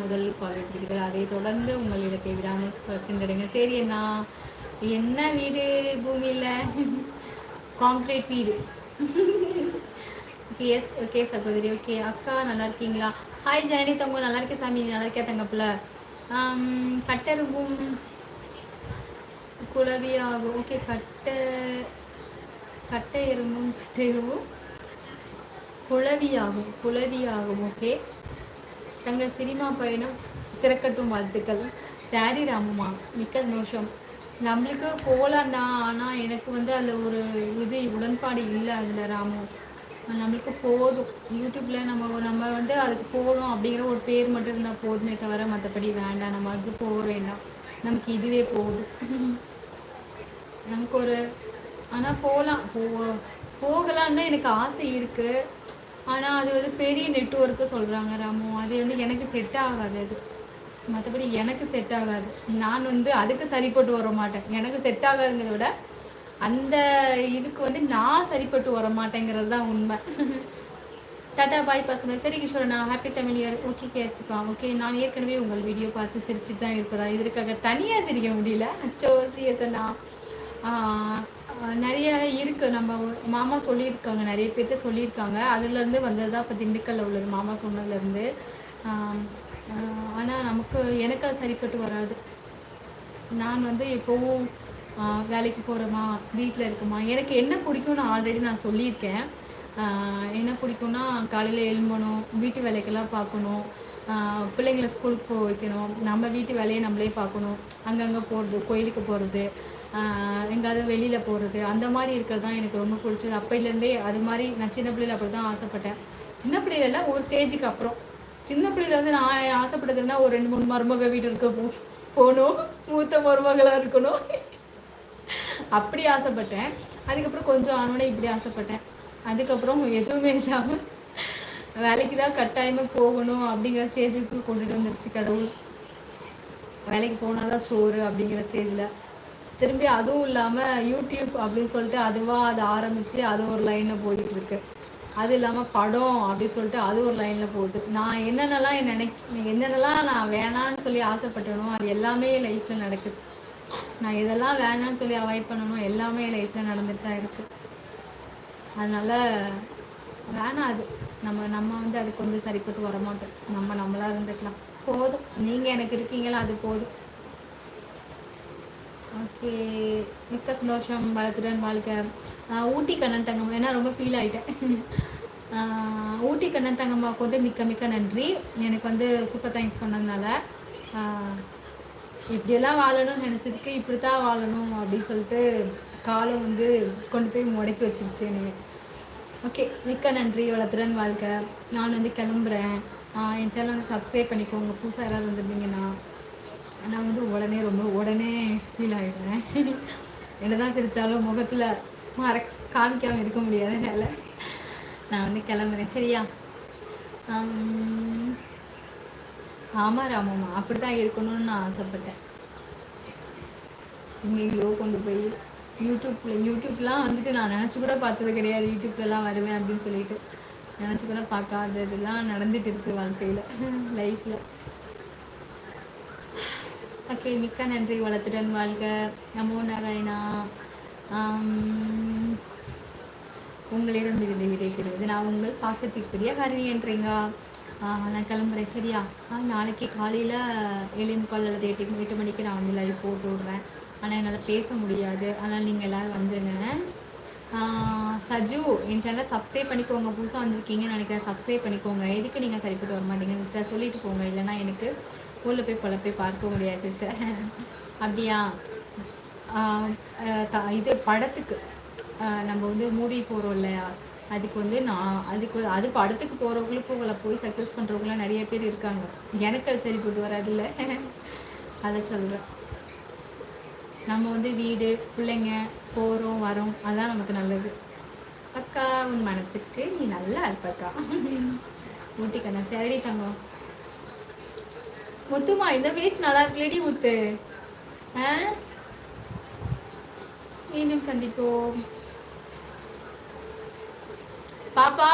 முதல் கால் எடுத்துக்கிட்டீர்கள். அதை தொடர்ந்து உங்கள் இடத்தை விடாமல் சென்றடைங்க. சரி அண்ணா, என்ன வீடு பூமியில்? கான்கிரீட் வீடு. ஓகே, எஸ், ஓகே சகோதரி. ஓகே அக்கா, நல்லா இருக்கீங்களா? ஹாய் ஜனனி தங்க, நல்லா இருக்கேன் சாமி, நல்லா இருக்கே தங்கப்பில். கட்டெரும்பும் குளவியாகும். ஓகே, கட்டை எறும்பும் குளவியாகும். ஓகே தங்கள் சினிமா பயணம் சிறக்கட்டும், வாழ்த்துக்கள். சாரி ராமுமா, மிக்க சந்தோஷம். நம்மளுக்கு போகலாம் தான், ஆனால் எனக்கு வந்து அதில் ஒரு உடன்பாடு இல்லை அதில் ராமு. நம்மளுக்கு போதும் யூடியூப்பில் நம்ம வந்து அதுக்கு போகணும் அப்படிங்கிற ஒரு பேர் மட்டும் இருந்தால் போதுமே தவிர மற்றபடி வேண்டாம், நம்ம அதுக்கு போக வேண்டாம், நமக்கு இதுவே போதும். நமக்கு ஒரு ஆனால் போகலான்னு தான் எனக்கு ஆசை இருக்குது. ஆனால் அது வந்து பெரிய நெட்ஒர்க்கு சொல்கிறாங்க ராமு, அது வந்து எனக்கு செட் ஆகாது. அது மற்றபடி எனக்கு செட் ஆகாது. நான் வந்து அதுக்கு சரிப்பட்டு வர மாட்டேன். எனக்கு செட் ஆகாதுங்கிறத விட அந்த இதுக்கு வந்து நான் சரிப்பட்டு வர மாட்டேங்கிறது தான் உண்மை. டாட்டா பாய் பசங்க. சரி கிஷோர், நான் ஹாப்பி தமிழ் இயர். ஓகே கேஸ்ப்பா. ஓகே, நான் ஏற்கனவே உங்கள் வீடியோ பார்த்து சிரிச்சுட்டு தான் இருப்பதா, இதற்காக தனியாக சிரிக்க முடியல. அச்சோ சிஎஸ்ண்ணா, நிறைய இருக்குது. நம்ம மாமா சொல்லியிருக்காங்க, நிறைய பேர்கிட்ட சொல்லியிருக்காங்க. அதுலேருந்து வந்தது தான் இப்போ திண்டுக்கல்ல உள்ளது மாமா சொன்னதுலேருந்து. ஆனால் எனக்கு அது சரிப்பட்டு வராது. நான் வந்து எப்போவும் வேலைக்கு போகிறோமா, வீட்டில் இருக்குமா, எனக்கு என்ன பிடிக்கும்னு ஆல்ரெடி நான் சொல்லியிருக்கேன். என்ன பிடிக்கும்னா காலையில் எழும்பணும், வீட்டு வேலைக்கெல்லாம் பார்க்கணும், பிள்ளைங்களை ஸ்கூலுக்கு போக வைக்கணும், நம்ம வீட்டு வேலையை நம்மளே பார்க்கணும், அங்கங்கே போகிறது, கோயிலுக்கு போகிறது, எங்கேயாவது வெளியில் போகிறது, அந்த மாதிரி இருக்கிறது தான் எனக்கு ரொம்ப பிடிச்சது. அப்போலேருந்தே அது மாதிரி நான் சின்ன பிள்ளையில் அப்படி தான் ஆசைப்பட்டேன். சின்ன பிள்ளையில ஒரு ஸ்டேஜுக்கு அப்புறம், சின்ன பிள்ளையில வந்து நான் ஆசைப்பட்டதுன்னா ஒரு 2-3 மருமக வீடு இருக்க போகணும், மூத்த மருமகளாக இருக்கணும், அப்படி ஆசைப்பட்டேன். அதுக்கப்புறம் கொஞ்சம் ஆனோடனே இப்படி ஆசைப்பட்டேன். அதுக்கப்புறம் எதுவுமே இல்லாமல் வேலைக்கு தான் கட்டாயமாக போகணும் அப்படிங்கிற ஸ்டேஜுக்கு கொண்டுட்டு வந்துருச்சு கடவுள். வேலைக்கு போனால் தான் சோறு அப்படிங்கிற ஸ்டேஜில் திரும்பி அதுவும் இல்லாமல் யூடியூப் அப்படின்னு சொல்லிட்டு அதுவாக அதை ஆரம்பித்து அது ஒரு லைனில் போயிட்டுருக்கு. அது இல்லாமல் படம் அப்படின்னு சொல்லிட்டு அது ஒரு லைனில் போகுது. நான் என்னென்னலாம் நான் வேணான்னு சொல்லி ஆசைப்பட்டனோ அது எல்லாமே லைஃப்பில் நடக்குது. நான் இதெல்லாம் வேணான்னு சொல்லி அவாய்ட் பண்ணணும், எல்லாமே லைஃப்பில் நடந்துட்டு தான் இருக்குது. அதனால் வேணாம், அது நம்ம வந்து அதுக்கு வந்து சரிப்பட்டு வரமாட்டோம். நம்மளாக இருந்துக்கலாம், போதும். நீங்கள் எனக்கு இருக்கீங்களா, அது போதும். ஓகே, மிக்க சந்தோஷம். வளர்த்துடன் வாழ்க்கை. ஊட்டி கண்ணன் தங்கம், ஏன்னா ரொம்ப ஃபீல் ஆகிட்டேன். ஊட்டி கண்ணன் தங்கம்மாவுக்கு வந்து மிக்க மிக்க நன்றி, எனக்கு வந்து சூப்பர் தேங்க்ஸ் பண்ணதுனால. இப்படியெல்லாம் வாழணும்னு நினச்சதுக்கு இப்படி தான் வாழணும் அப்படின்னு சொல்லிட்டு காலம் வந்து கொண்டு போய் முடக்கி வச்சிருச்சு எனக்கு. ஓகே, மிக்க நன்றி. வளர்த்துடன் வாழ்க்கை. நான் வந்து கிளம்புறேன். என் சேனல் வந்து சப்ஸ்கிரைப் பண்ணிக்கோங்க. புதுசாக யாராவது வந்துருந்தீங்கன்னா. நான் வந்து உடனே ஃபீல் ஆகிடுவேன். என்ன தான் சிரித்தாலும் முகத்தில் காமிக்காமல் இருக்க முடியாதனால நான் வந்து கிளம்புறேன், சரியா? ஆமாம் ராமம்மா, அப்படி தான் இருக்கணும்னு நான் ஆசைப்பட்டேன். எங்கேயோ கொண்டு போய் யூடியூப்லாம் வந்துட்டு நான் நினச்சி கூட பார்த்தது கிடையாது. யூடியூப்லலாம் வருவேன் அப்படின்னு சொல்லிட்டு நினச்சி கூட பார்க்காததெல்லாம் நடந்துட்டு இருக்குது வாழ்க்கையில், லைஃப்பில். ஓகே, மிக்க நன்றி. வளர்த்துடன் வாழ்க. நமோ நாராயணா. உங்களிடம் இருந்து விடைபெறுவது நான் உங்கள் பாசத்திற்குரிய ஹரிணி என்றீங்க. நான் கிளம்புறேன், சரியா? நாளைக்கு காலையில் 7:45 அல்லது 8 மணிக்கு நான் வந்து லைவ் போட்டு விடுறேன். ஆனால் என்னால் பேச முடியாது, அதனால் நீங்கள் எல்லோரும் வந்துடுங்க. சஜு, என் சேனலை சப்ஸ்கிரைப் பண்ணிக்கோங்க. புதுசாக வந்திருக்கீங்கன்னு நினைக்கிறேன், சப்ஸ்கிரைப் பண்ணிக்கோங்க. எதுக்கு நீங்கள் சரிப்பட்டு வர மாட்டீங்க சிஸ்டர், சொல்லிட்டு போங்க, இல்லைனா எனக்கு ஊரில் போய் பார்க்க முடியாது சிஸ்டர். அப்படியா? இது படத்துக்கு நம்ம வந்து மூவி போகிறோம் இல்லையா, அதுக்கு வந்து அது படத்துக்கு போகிறவங்களுக்கும் உங்களை போய் சக்ஸஸ் பண்ணுறவங்களாம் நிறைய பேர் இருக்காங்க. எனக்கு அது சரிப்பட்டு வராதில்ல, அதை சொல்கிறேன். நம்ம வந்து வீடு பிள்ளைங்க போகிறோம் வரோம், அதுதான் நமக்கு நல்லது. அக்கா, உன் மனசுக்கு நீ நல்லா இருப்பக்கா. ஊட்டிக்கண்ணா, சரி தங்கம். முத்துமா, இந்த பேஸ் நல்லா இருக்குல்லடி முத்து. மீண்டும் சந்திப்போம் பாப்பா.